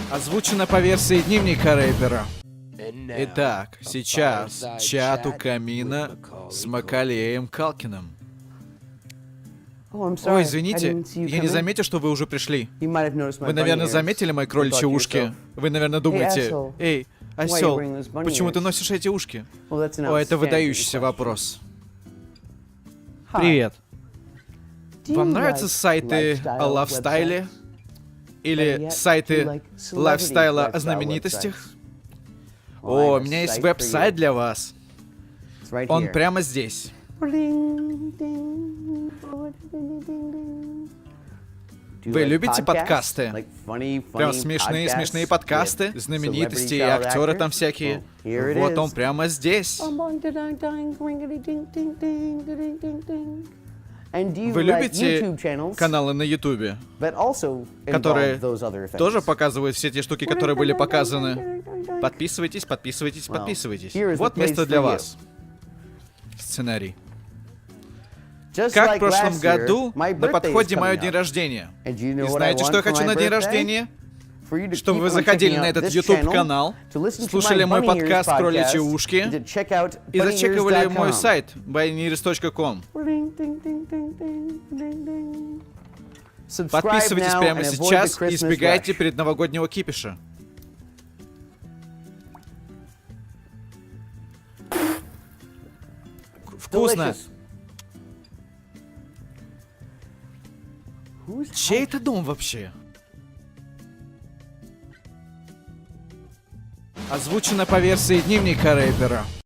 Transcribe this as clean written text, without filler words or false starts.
Озвучено по версии дневника рэпера. Итак, сейчас чат у камина с Макалеем Калкиным. Ой, извините, я не заметил, что вы уже пришли. Вы, наверное, заметили мои кроличьи ушки? Вы, наверное, думаете, эй, осел, почему ты носишь эти ушки? О, это выдающийся вопрос. Привет. Вам нравятся сайты о лайфстайле? Или сайты лайфстайла о знаменитостях? О, у меня есть веб-сайт для вас. Он прямо здесь. Вы любите подкасты? Прям смешные подкасты, знаменитости и актеры там всякие. Вот он прямо здесь. Вы любите каналы на Ютубе, которые тоже показывают все те штуки, которые были показаны? Подписывайтесь, подписывайтесь, подписывайтесь. Вот место для вас. Сценарий. Как в прошлом году, на подходе мое день рождения. И знаете, что я хочу на день рождения? Чтобы вы заходили на этот YouTube-канал, слушали мой подкаст «Кроличьи ушки» и зачекивали мой сайт buynears.com. Подписывайтесь прямо сейчас и избегайте предновогоднего кипиша. Вкусно. Чей это дом вообще? Озвучено по версии дневника рэпера.